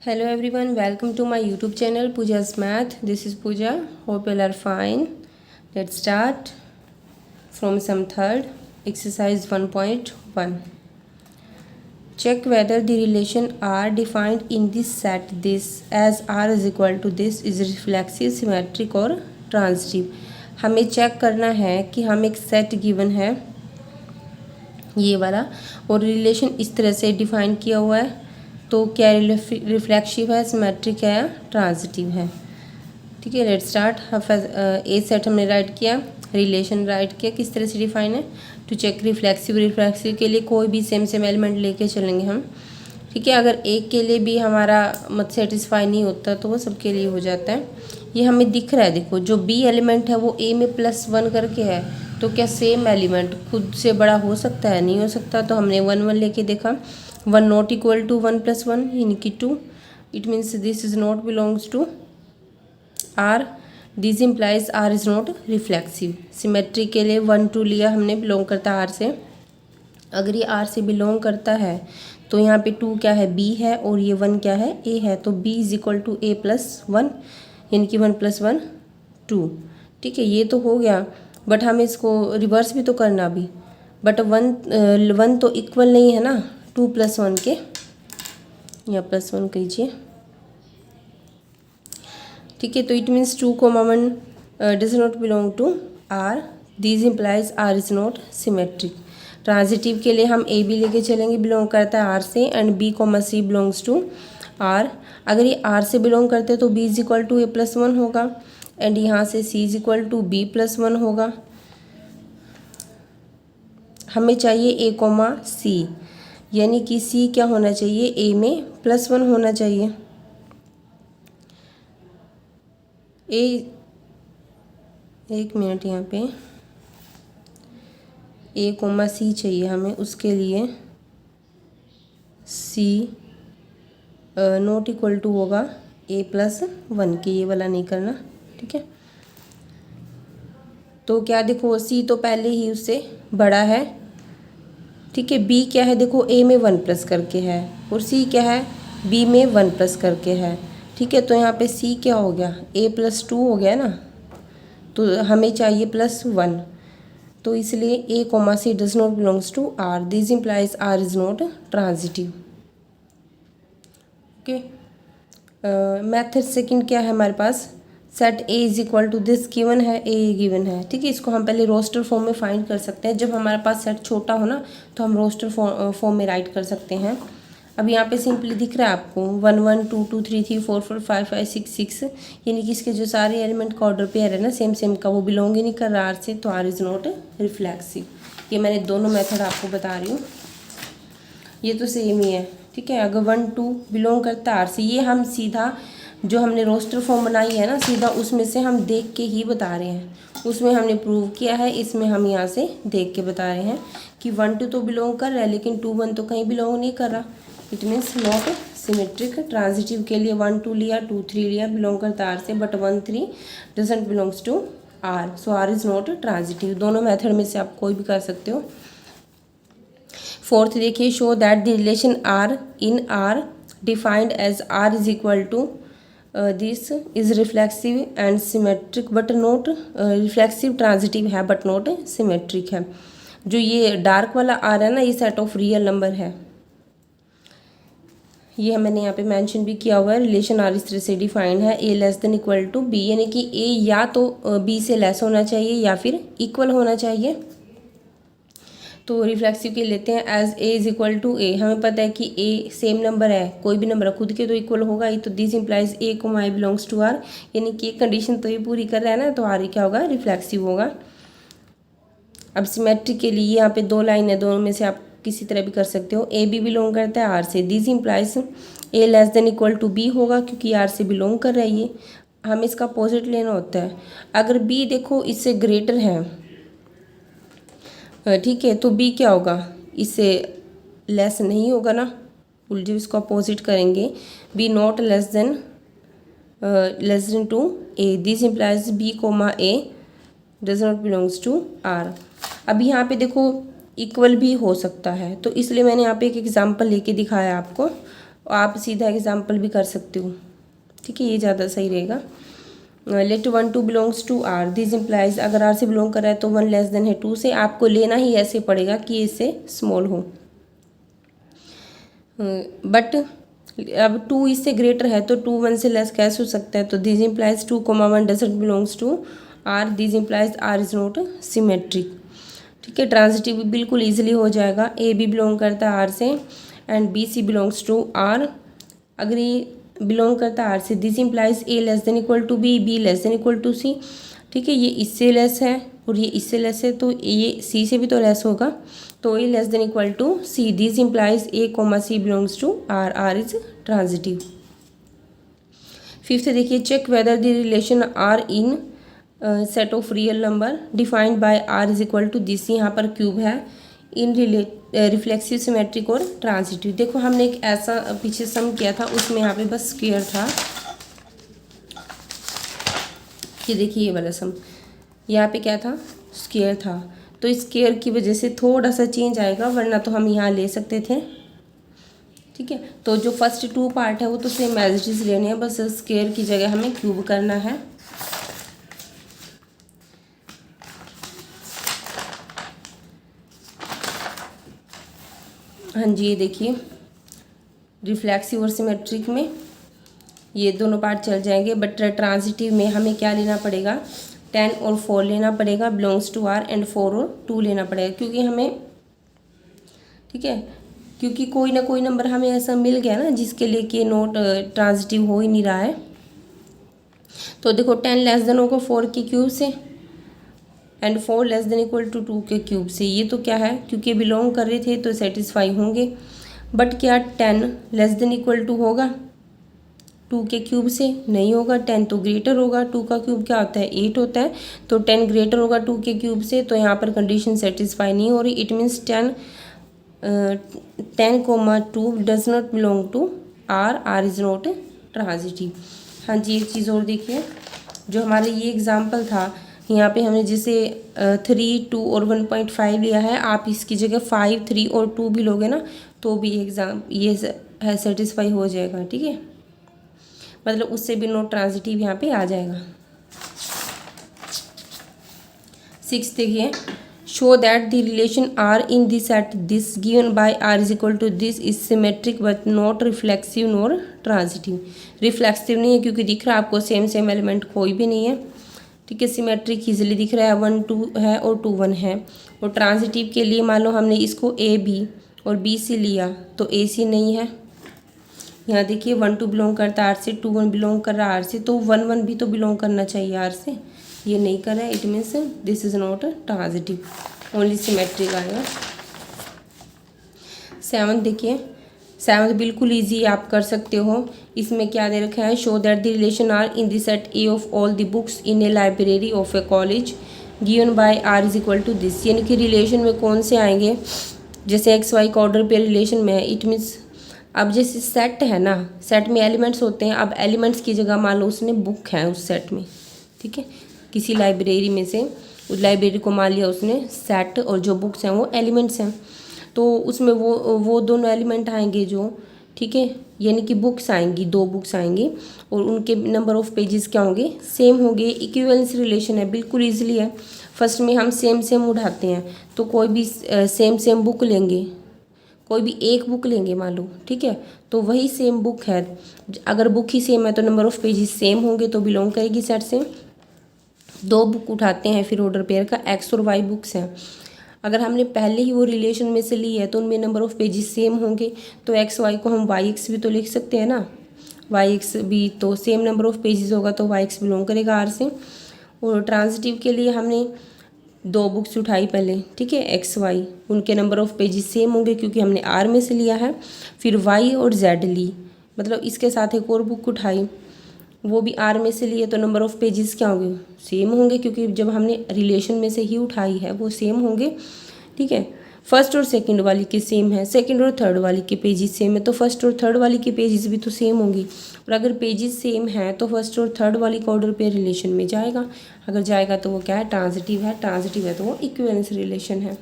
Hello everyone, welcome to my YouTube channel Pooja's Math. This is Pooja. Hope you all are fine. Let's start from sum third, exercise 1.1. Check whether the relation R defined in this set this as R is equal to this is reflexive, symmetric और transitive. हमें check करना है कि हम एक set given है ये वाला और रिलेशन इस तरह से डिफाइन किया हुआ है, तो क्या रिफ्लेक्सिव है, सिमेट्रिक है या ट्रांजिटिव है। ठीक है, लेट स्टार्ट। ए सेट हमने राइट किया, रिलेशन राइट किया, किस तरह से डिफाइन है टू चेक रिफ्लेक्सिव के लिए कोई भी सेम एलिमेंट लेके चलेंगे हम। ठीक है, अगर एक के लिए भी हमारा मत सेटिस्फाई नहीं होता तो वो सबके लिए हो जाता है। ये हमें दिख रहा है, देखो जो बी एलिमेंट है वो ए में +1 करके है, तो क्या सेम एलिमेंट खुद से बड़ा हो सकता है? नहीं हो सकता। तो हमने 1 1 लेके देखा, 1 नॉट इक्वल टू 1 + 1 यानी कि 2। It means this is not belongs to R, this implies R is not reflexive. Symmetry के लिए 1 2 लिया हमने, बिलोंग करता है आर से। अगर ये आर से बिलोंग करता है तो यहाँ पे 2 क्या है, बी है, और ये 1 क्या है, ए है। तो B is equal to A +1 यानी कि 1 + 1 2। ठीक है, ये तो हो गया, बट हमें इसको रिवर्स भी तो करना भी। बट 1 तो इक्वल नहीं है ना 2 + 1 के, या +1 कीजिए। ठीक है, तो it means 2, 1 does not belong to R, this implies R is not symmetric. Transitive के लिए हम ए बी लेके चलेंगे, बिलोंग करता है आर से, and B C belongs to R. अगर ये आर से बिलोंग करते हैं तो B is equal to A +1 होगा, एंड यहाँ से C is equal to B +1 होगा। हमें चाहिए ए सी, यानी कि सी क्या होना चाहिए, ए में +1 होना चाहिए। एक मिनट, यहाँ पे ए सी चाहिए हमें, उसके लिए सी नॉट इक्वल टू होगा ए +1 के, ये वाला नहीं करना। ठीक है, तो क्या देखो सी तो पहले ही उससे बड़ा है। ठीक है, बी क्या है, देखो ए में 1 + करके है, और सी क्या है, बी में 1 + करके है। ठीक है, तो यहाँ पे सी क्या हो गया, ए +2 हो गया ना, तो हमें चाहिए +1। तो इसलिए A C does not belongs to R, this implies R is not transitive. Okay, method second क्या है हमारे पास, set A is equal to this given है, ए गिवन है। ठीक है, इसको हम पहले रोस्टर फॉर्म में फाइंड कर सकते हैं। जब हमारे पास सेट छोटा हो ना तो हम रोस्टर फॉर्म में राइट कर सकते हैं। अब यहाँ पे सिंपली दिख रहा है आपको 1 1 2 2 3 3 4 4 5 5 6 6, यानी कि इसके जो सारे एलिमेंट का ऑर्डर पेयर है ना सेम का, वो बिलोंग ही नहीं कर रहा आर से, तो आर इज़ नॉट रिफ्लेक्सिव। ये मैंने दोनों मेथड आपको बता रही हूँ, ये तो सेम ही है। ठीक है, अगर 1 2 बिलोंग करता है आर से, ये हम सीधा जो हमने रोस्टर फॉर्म बनाई है ना, सीधा उसमें से हम देख के ही बता रहे हैं। उसमें हमने प्रूव किया है, इसमें हम यहाँ से देख के बता रहे हैं कि 1 2 तो बिलोंग कर रहा है, लेकिन 2 1 तो कहीं बिलोंग नहीं कर रहा। It means not symmetric. Transitive के लिए 1 2 लिया, 2 3 लिया, बिलोंग करता आर से, but 1 3 doesn't belongs to R, so R is not transitive. दोनों मेथड में से आप कोई भी कर सकते हो। फोर्थ देखिए, show that the relation R in R defined as R is equal to this is reflexive and symmetric but not reflexive, transitive है बट नॉट सिमेट्रिक है। जो ये डार्क वाला आर है ना, ये सेट ऑफ रियल नंबर है। ये मैंने यहाँ पे मेंशन भी किया हुआ है। रिलेशन आर इस तरह से डिफाइंड है, ए <= बी, यानी कि ए या तो बी से लेस होना चाहिए या फिर इक्वल होना चाहिए। तो रिफ्लेक्सिव के लेते हैं as A is equal to A. हमें पता है कि ए सेम नंबर है, कोई भी नंबर है खुद के तो इक्वल होगा ही, तो this implies A I belongs to R, यानी कि एक कंडीशन तो ये पूरी कर रहा है ना, तो आर क्या होगा, रिफ्लेक्सिव होगा। अब सिमेट्रिक के लिए यहाँ पे 2 लाइन है, दोनों में से आप किसी तरह भी कर सकते हो। ए भी बिलोंग करता है आर से, दिस इम्प्लाइज ए <= बी होगा, क्योंकि आर से बिलोंग कर रहा है ये। हमें इसका अपोजिट लेना होता है। अगर बी देखो इससे ग्रेटर है, ठीक है, तो बी क्या होगा, इससे लेस नहीं होगा ना, उल्टे इसको अपोजिट करेंगे। B not less than to A, this implies B A does not belongs to R. अब यहाँ पे देखो इक्वल भी हो सकता है, तो इसलिए मैंने यहाँ पे एक एग्जांपल लेके दिखाया आपको, आप सीधा एग्जाम्पल भी कर सकते हो, ठीक है, ये ज़्यादा सही रहेगा। Let 1 2 belongs to R, this implies, अगर आर से बिलोंग कर रहा है तो 1 लेस देन है 2 से, आपको लेना ही ऐसे पड़ेगा कि इससे स्मॉल हो। बट अब 2 इससे ग्रेटर है तो 2 1 से लेस कैसे हो सकता है, तो this implies 2 1 doesn't belongs to R, this implies R is not symmetric, ठीक है। ट्रांजिटिव बिल्कुल ईजिली हो जाएगा। ए बी बिलोंग करता है आर से and B C belongs to R, अगर ये बिलोंग करता है आर से, this implies A less than equal to B, B less than equal to C, ठीक है। ये इससे लेस है और ये इससे लेस है तो ये सी से भी तो लेस होगा, तो A less than equal to C, this implies A comma C belongs to R, R is transitive. Fifth देखिए, check whether the relation R in set of real number defined by R is equal to this, यहाँ पर cube है, in reflexive symmetric और transitive. देखो हमने एक ऐसा पीछे सम किया था, उसमें यहाँ पे बस स्क्वायर था, ये देखिए ये वाला सम, यहाँ पे क्या था, स्क्वायर था, तो इस स्क्वायर की वजह से थोड़ा सा चेंज आएगा, वरना तो हम यहाँ ले सकते थे, ठीक है। तो जो फर्स्ट 2 पार्ट है वो तो सेम एज इट इज लेने हैं, बस स्क्वायर की जगह हमें क्यूब करना है। हाँ जी, ये देखिए रिफ्लेक्सिव और सिमेट्रिक में ये दोनों पार्ट चल जाएंगे, बट ट्रांजिटिव में हमें क्या लेना पड़ेगा, 10 और 4 लेना पड़ेगा, बिलोंग्स टू आर, एंड 4 और 2 लेना पड़ेगा, क्योंकि हमें, ठीक है, क्योंकि कोई ना कोई नंबर हमें ऐसा मिल गया ना जिसके लिए कि नोट ट्रांजिटिव हो ही नहीं रहा है। तो देखो 10 लेस देन होगा 4 के क्यूब से and 4 less than equal to 2 के क्यूब से, ये तो क्या है, क्योंकि बिलोंग कर रहे थे तो सेटिस्फाई होंगे। बट क्या 10 लेस देन इक्वल टू होगा 2 के क्यूब से, नहीं होगा, 10 तो ग्रेटर होगा, 2 का क्यूब क्या होता है 8 होता है, तो 10 ग्रेटर होगा 2 के क्यूब से, तो यहाँ पर कंडीशन सेटिस्फाई नहीं हो रही। It means 10, 2 does not belong to R, R is not transitive. हाँ जी, एक चीज़ और देखिए, जो हमारा ये एग्जाम्पल था, यहाँ पे हमने जैसे 3 2 और 1.5 लिया है, आप इसकी जगह 5 3 और 2 भी लोगे ना तो भी ये है सेटिस्फाई हो जाएगा, ठीक है, मतलब उससे भी नॉट ट्रांजिटिव यहाँ पे आ जाएगा। 6 देखिए, show that the relation R in this set this given by R is equal to this is symmetric but not reflexive nor transitive. Reflexive नहीं है क्योंकि दिख रहा है आपको सेम एलिमेंट कोई भी नहीं है, ठीक है। सिमेट्रिक इजिली दिख रहा है, 1 2 है और 2 1 है। और ट्रांजिटिव के लिए मान लो हमने इसको ए बी और बी सी लिया तो ए सी नहीं है। यहाँ देखिए 1 2 बिलोंग करता है आर से, 2 1 बिलोंग कर रहा है आर से, तो 1 1 भी तो बिलोंग करना चाहिए आर से, ये नहीं कर रहा है, it means this is not transitive, only symmetric आएगा। 7 देखिए, 7 बिल्कुल इजी आप कर सकते हो। इसमें क्या दे रखा है, show that the relation R in the set A of all the books in a library of a college given by R is equal to this, यानी कि रिलेशन में कौन से आएंगे, जैसे एक्स वाई का ऑर्डर पे रिलेशन में है, इट मीन्स अब जैसे सेट है ना, सेट में एलिमेंट्स होते हैं, अब एलिमेंट्स की जगह मान लो उसने बुक है उस सेट में, ठीक है, किसी लाइब्रेरी में से उस लाइब्रेरी को मान लिया उसने सेट, और जो बुक्स हैं वो एलिमेंट्स हैं, तो उसमें वो दोनों एलिमेंट आएंगे जो, ठीक है, यानी कि बुक्स आएंगी, 2 बुक्स आएंगी और उनके नंबर ऑफ पेजेस क्या होंगे, सेम होंगे। इक्विवेलेंस रिलेशन है, बिल्कुल ईजिली है। फर्स्ट में हम सेम उठाते हैं, तो कोई भी सेम बुक लेंगे, कोई भी एक बुक लेंगे मान लो, ठीक है, तो वही सेम बुक है, अगर बुक ही सेम है तो नंबर ऑफ पेजेस सेम होंगे, तो बिलोंग करेगी सेट से। 2 बुक उठाते हैं, फिर ऑर्डर पेयर का एक्स और वाई बुक्स हैं, अगर हमने पहले ही वो रिलेशन में से ली है तो उनमें नंबर ऑफ पेजेस सेम होंगे, तो एक्स वाई को हम वाई एक्स भी तो लिख सकते हैं ना, वाई एक्स भी तो सेम नंबर ऑफ पेजेस होगा, तो वाई एक्स बिलोंग करेगा आर से। और ट्रांजिटिव के लिए हमने 2 बुक्स उठाई पहले, ठीक है, एक्स वाई, उनके नंबर ऑफ पेजेस सेम होंगे क्योंकि हमने आर में से लिया है। फिर वाई और जेड ली, मतलब इसके साथ एक और बुक उठाई, वो भी आर में से लिए, तो नंबर ऑफ पेजेस क्या होंगे, सेम होंगे, क्योंकि जब हमने रिलेशन में से ही उठाई है वो सेम होंगे, ठीक है। फर्स्ट और सेकंड वाली के सेम है, सेकंड और थर्ड वाली के पेजेस सेम है, तो फर्स्ट और थर्ड वाली के पेजेस भी तो सेम होंगी, और अगर पेजेस सेम हैं तो फर्स्ट और थर्ड वाली का ऑर्डर पेयर रिलेशन में जाएगा, अगर जाएगा तो वो क्या है, ट्रांजिटिव है, ट्रांजिटिव है तो वो इक्विवेलेंस रिलेशन है।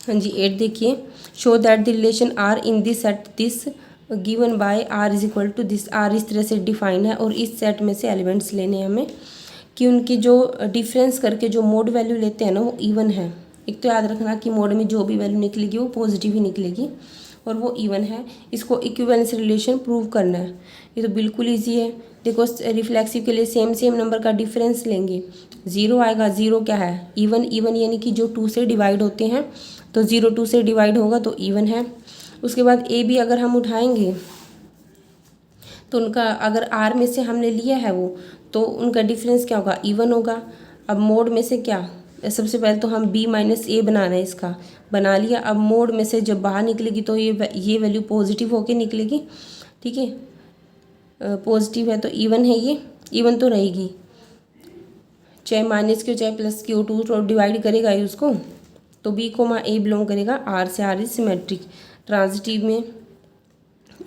हाँ जी 8 देखिए, show that the relation R in this set this given by R is equal to this. R इस तरह से डिफाइन है और इस सेट में से एलिमेंट्स लेने हैं हमें कि उनकी जो डिफरेंस करके जो मोड वैल्यू लेते हैं ना वो इवन है। एक तो याद रखना कि मोड में जो भी वैल्यू निकलेगी वो पॉजिटिव ही निकलेगी और वो इवन है। इसको इक्विवेलेंस रिलेशन प्रूव करना है। ये तो बिल्कुल ईजी है। देखो रिफ्लेक्सिव के लिए सेम नंबर का डिफरेंस लेंगे, 0 आएगा। 0 क्या है? इवन। इवन यानी कि जो 2 से डिवाइड होते हैं, तो 0 2 से डिवाइड होगा तो इवन है। उसके बाद ए भी अगर हम उठाएंगे तो उनका अगर आर में से हमने लिया है वो, तो उनका डिफरेंस क्या होगा? इवन होगा। अब मोड में से क्या, सबसे पहले तो हम बी माइनस ए बनाना है, इसका बना लिया। अब मोड में से जब बाहर निकलेगी तो ये वैल्यू पॉजिटिव होके निकलेगी, ठीक है। पॉजिटिव है तो इवन है, ये इवन तो रहेगी, चाहे माइनस की हो चाहे प्लस की हो, 2 तो डिवाइड करेगा ही उसको। तो बी को ए बिलोंग करेगा आर से। R is symmetric. ट्रांजिटिव में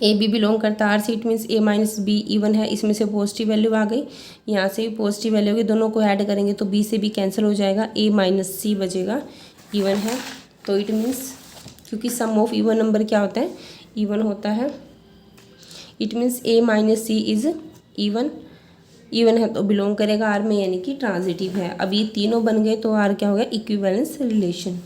ए बी बिलोंग करता है आर से, it means A minus B even है। इसमें से पॉजिटिव वैल्यू आ गई, यहाँ से भी पॉजिटिव वैल्यू होगी, दोनों को ऐड करेंगे तो बी से बी कैंसिल हो जाएगा, ए माइनस सी बचेगा, इवन है। तो इट मीन्स क्योंकि सम ऑफ इवन नंबर क्या होता है? इवन होता है। It means A minus C is even. Even है तो बिलोंग करेगा आर में, यानी कि ट्रांजिटिव है। अब ये तीनों बन गए तो आर क्या हो गया? Equivalence relation.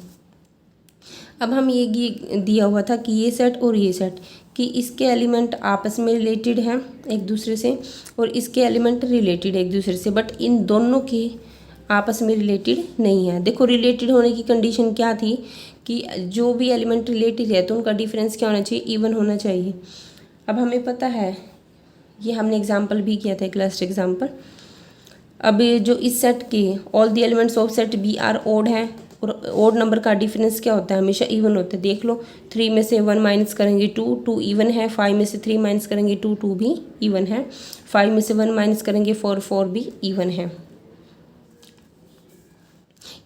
अब हम ये दिया हुआ था कि ये सेट और ये सेट कि इसके एलिमेंट आपस में रिलेटेड हैं एक दूसरे से और इसके एलिमेंट रिलेटेड एक दूसरे से, बट इन दोनों के आपस में रिलेटेड नहीं है। देखो रिलेटेड होने की कंडीशन क्या थी कि जो भी एलिमेंट रिलेटेड है तो उनका डिफरेंस क्या होना चाहिए? इवन होना चाहिए। अब हमें पता है, ये हमने एग्जाम्पल भी किया था, एक लास्ट एग्जाम्पल। अब जो इस सेट के all the elements of set B are odd हैं और ओड नंबर का डिफरेंस क्या होता है? हमेशा इवन होता है। देख लो 3 में से 1 माइनस करेंगे 2, 2 इवन है। 5 में से 3 माइनस करेंगे 2, 2 भी इवन है। 5 में से 1 माइनस करेंगे 4, 4 भी इवन है।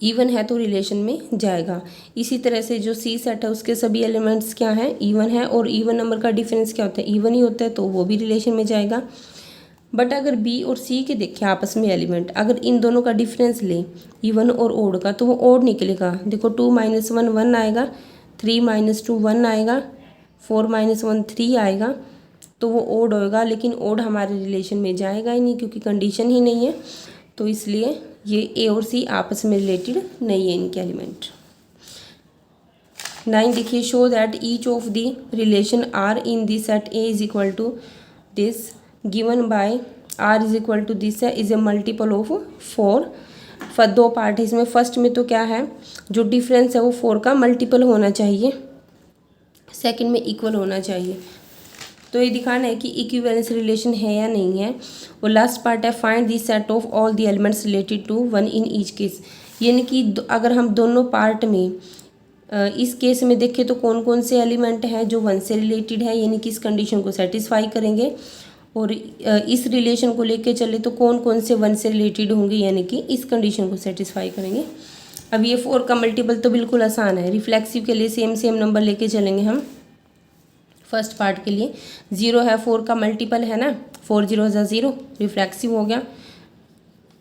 इवन है तो रिलेशन में जाएगा। इसी तरह से जो सी सेट है उसके सभी एलिमेंट्स क्या हैं? इवन है और इवन नंबर का डिफरेंस क्या होता है? इवन ही होता है, तो वो भी रिलेशन में जाएगा। बट अगर बी और सी के देखें आपस में एलिमेंट, अगर इन दोनों का डिफरेंस लें इवन और ओड का, तो वो ओड निकलेगा। देखो 2 माइनस 1 1 आएगा, 3 माइनस 2 1 आएगा, 4 माइनस 1 3 आएगा, तो वो ओड होएगा। लेकिन ओड हमारे रिलेशन में जाएगा ही नहीं क्योंकि कंडीशन ही नहीं है, तो इसलिए ये ए और सी आपस में रिलेटेड नहीं है इनके एलिमेंट। 9 देखिए, show that each of the relation R in the set A is equal to this given by R is equal to this है is a multiple of 4। 2 part है इसमें। फर्स्ट में तो क्या है, जो डिफरेंस है वो 4 का मल्टीपल होना चाहिए, सेकंड में इक्वल होना चाहिए। तो ये दिखाना है कि इक्विवेलेंस रिलेशन है या नहीं है। और लास्ट पार्ट है find the set of all the elements related to 1 in each case. यानी कि अगर हम दोनों पार्ट में इस केस में देखें तो कौन कौन से एलिमेंट हैं जो 1 से रिलेटेड है, यानी कि इस कंडीशन को सेटिस्फाई करेंगे। और इस रिलेशन को लेके चले तो कौन कौन से 1 से रिलेटेड होंगे, यानी कि इस कंडीशन को सेटिस्फाई करेंगे। अब ये 4 का मल्टीपल तो बिल्कुल आसान है। रिफ्लेक्सिव के लिए सेम नंबर लेके चलेंगे हम। फर्स्ट पार्ट के लिए 0 है, 4 का मल्टीपल है ना, 4 0 0, रिफ्लेक्सिव हो गया।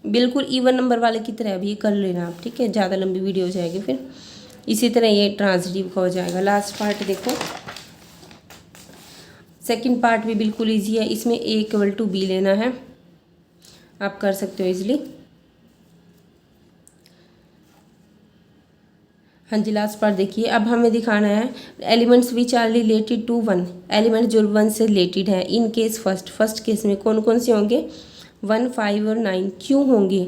बिल्कुल इवन नंबर वाले की तरह अभी कर लेना आप, ठीक है, ज़्यादा लंबी वीडियो हो जाएगी फिर। इसी तरह ये ट्रांजिटिव का हो जाएगा। लास्ट पार्ट देखो, सेकंड पार्ट भी बिल्कुल इजी है। इसमें ए इक्वल टू बी लेना है, आप कर सकते हो इजीली। हाँ जी, लास्ट पार्ट देखिए। अब हमें दिखाना है elements which are related to 1, element जो 1 से रिलेटेड है। इन केस फर्स्ट केस में कौन कौन से होंगे? 1 5 और 9। क्यों होंगे?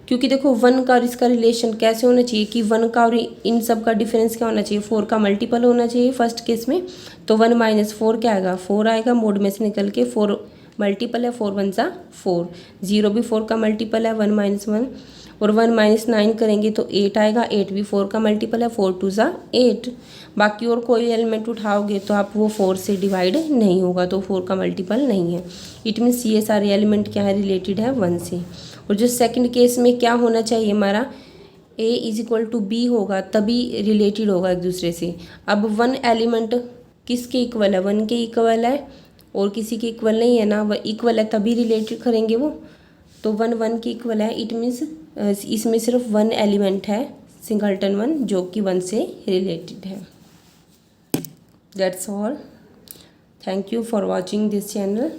क्योंकि देखो 1 का और इसका रिलेशन कैसे होना चाहिए कि 1 का और इन सब का डिफरेंस क्या होना चाहिए? 4 का मल्टीपल होना चाहिए फर्स्ट केस में। तो 1 माइनस 4 क्या आएगा? 4 आएगा, मोड में से निकल के 4 मल्टीपल है, 4 1 सा 4। 0 भी 4 का मल्टीपल है, 1 माइनस 1। और 1 माइनस 9 करेंगे तो 8 आएगा, 8 भी 4 का मल्टीपल है, 4 2 सा 8। बाकी और कोई एलिमेंट उठाओगे तो आप वो 4 से डिवाइड नहीं होगा, तो 4 का मल्टीपल नहीं है। इट मीन्स ये सारे एलिमेंट क्या है? रिलेटेड है 1 से। और जो सेकंड केस में क्या होना चाहिए हमारा? ए इज इक्वल टू बी होगा, तभी रिलेटेड होगा एक दूसरे से। अब 1 एलिमेंट किसके इक्वल है? 1 के इक्वल है, और किसी के इक्वल नहीं है ना, वह इक्वल है तभी रिलेटेड करेंगे वो। तो 1 1 के इक्वल है, इट मीन्स इसमें सिर्फ 1 एलिमेंट है सिंगलटन वन जो कि 1 से रिलेटेड है। That's all. Thank you for watching this channel.